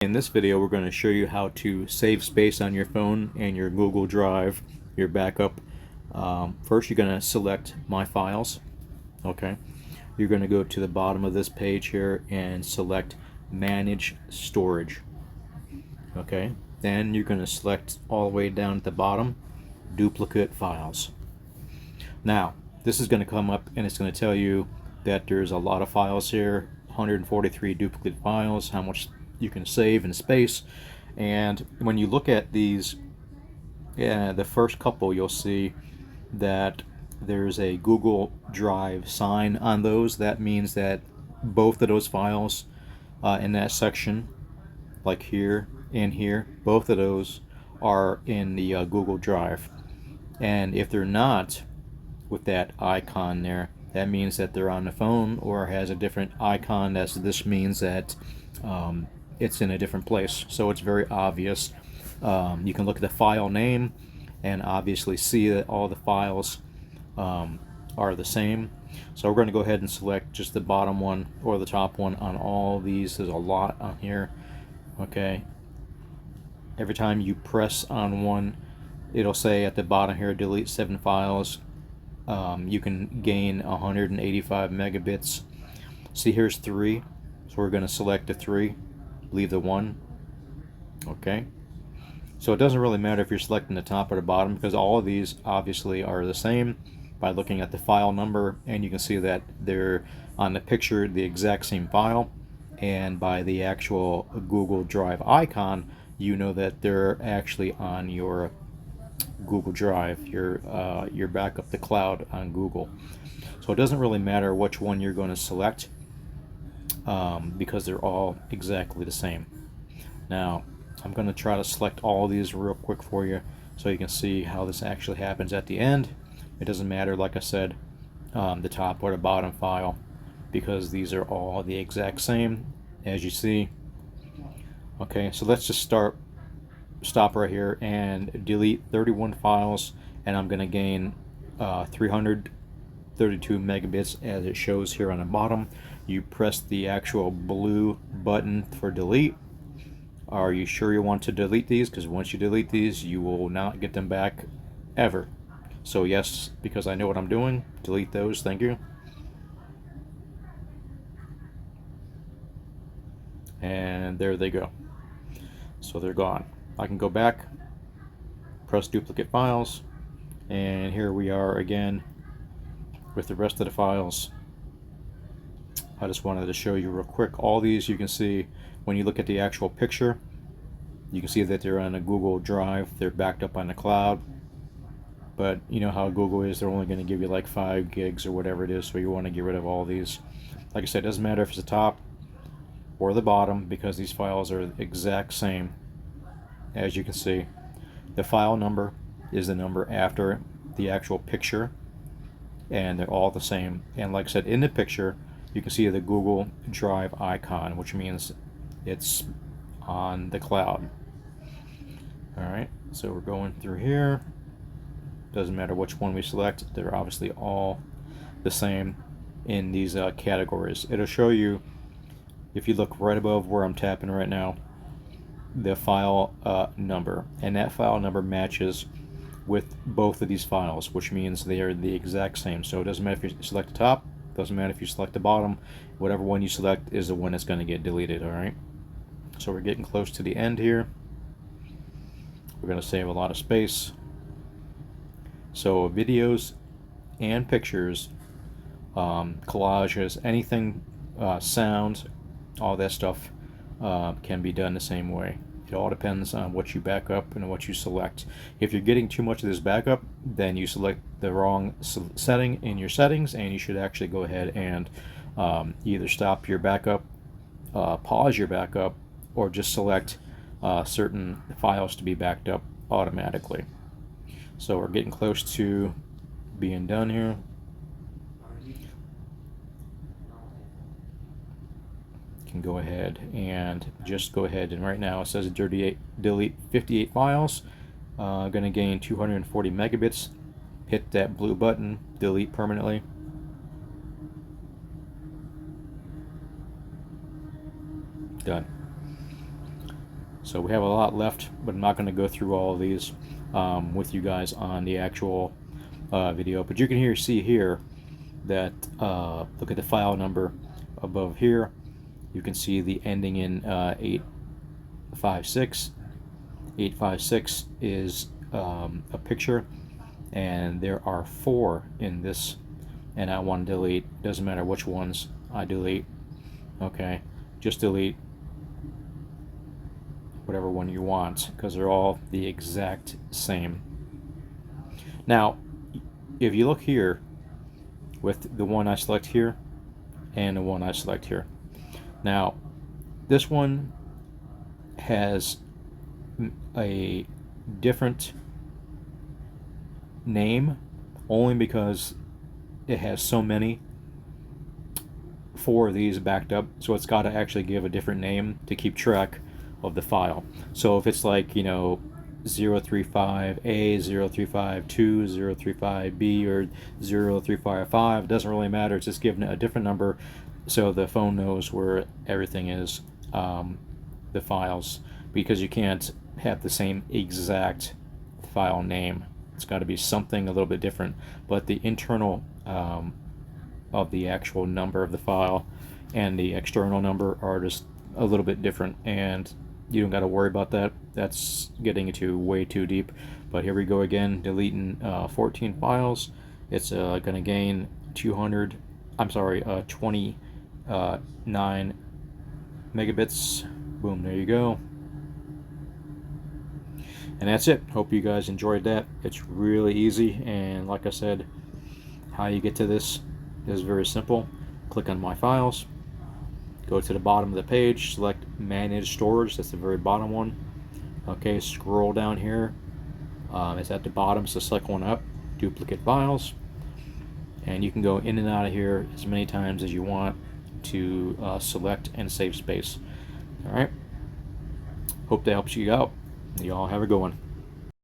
In this video, we're going to show you how to save space on your phone and your Google Drive, your backup. First, you're going to select My Files. Okay. You're going to go to the bottom of this page here and select Manage Storage. Okay. Then you're going to select all the way down at the bottom, Duplicate Files. Now, this is going to come up and it's going to tell you that there's a lot of files here, 143 duplicate files, how much you can save in space. And when you look at these, the first couple, you'll see that there's a Google Drive sign on those. That means that both of those files in that section, like here and here, both of those are in the Google Drive. And if they're not with that icon there, that means that they're on the phone or has a different icon. This means that it's in a different place, so it's very obvious. You can look at the file name and obviously see that all the files are the same. So we're going to go ahead and select just the bottom one or the top one on all these. There's a lot on here. Okay, every time you press on one, it'll say at the bottom here, delete 7 files. You can gain 185 megabits. See, here's 3, so we're going to select the 3, leave the 1. Okay, so it doesn't really matter if you're selecting the top or the bottom, because all of these obviously are the same by looking at the file number, and you can see that they're on the picture the exact same file, and by the actual Google Drive icon, you know that they're actually on your Google Drive, your backup, the cloud on Google. So it doesn't really matter which one you're going to select, because they're all exactly the same. Now I'm going to try to select all these real quick for you so you can see how this actually happens at the end. It doesn't matter, like I said, the top or the bottom file, because these are all the exact same, as you see. Okay, so let's just stop right here and delete 31 files, and I'm going to gain 332 megabits as it shows here on the bottom. You press the actual blue button for delete. Are you sure you want to delete these? Because once you delete these, you will not get them back ever. So yes, because I know what I'm doing, delete those, thank you. And there they go. So they're gone. I can go back, press duplicate files, and here we are again with the rest of the files. I just wanted to show you real quick. All these, you can see when you look at the actual picture, you can see that they're on a Google Drive. They're backed up on the cloud. But you know how Google is, they're only going to give you like 5 gigs or whatever it is, so you want to get rid of all these. Like I said, it doesn't matter if it's the top or the bottom, because these files are the exact same. As you can see, the file number is the number after the actual picture, and they're all the same. And like I said, in the picture, you can see the Google Drive icon, which means it's on the cloud. Alright, so we're going through here. Doesn't matter which one we select, they're obviously all the same in these categories. It'll show you, if you look right above where I'm tapping right now, the file number, and that file number matches with both of these files, which means they are the exact same. So it doesn't matter if you select the top, doesn't matter if you select the bottom, whatever one you select is the one that's going to get deleted. Alright, so we're getting close to the end here. We're going to save a lot of space. So videos and pictures, collages, anything, sounds, all that stuff can be done the same way. It all depends on what you back up and what you select. If you're getting too much of this backup, then you select the wrong setting in your settings, and you should actually go ahead and either stop your backup, pause your backup, or just select certain files to be backed up automatically. So we're getting close to being done here. Can go ahead and just go ahead, and right now it says delete 58 files. Going to gain 240 megabits. Hit that blue button, delete permanently. Done. So we have a lot left, but I'm not going to go through all of these with you guys on the actual video. But you can see here that look at the file number above here. You can see the ending in 856. 856 is a picture, and there are 4 in this, and I want to delete. Doesn't matter which ones I delete. Okay, just delete whatever one you want, because they're all the exact same. Now, if you look here with the one I select here and the one I select here, now this one has a different name only because it has so many 4 of these backed up, so it's got to actually give a different name to keep track of the file. So if it's like, you know, 035A, 035-2, 035B, or 0355, it doesn't really matter. It's just given a different number so the phone knows where everything is, the files, because you can't have the same exact file name. It's got to be something a little bit different, but the internal of the actual number of the file and the external number are just a little bit different, and you don't got to worry about that. That's getting into way too deep. But here we go again, deleting 14 files. It's going to gain 29 megabits. Boom, there you go. And that's it. Hope you guys enjoyed that. It's really easy, and like I said, how you get to this is very simple. Click on My Files, go to the bottom of the page, select Manage Storage. That's the very bottom one. Okay, scroll down here. It's at the bottom, so select one up, Duplicate Files, and you can go in and out of here as many times as you want to select and save space. Alright, hope that helps you out. You all have a good one.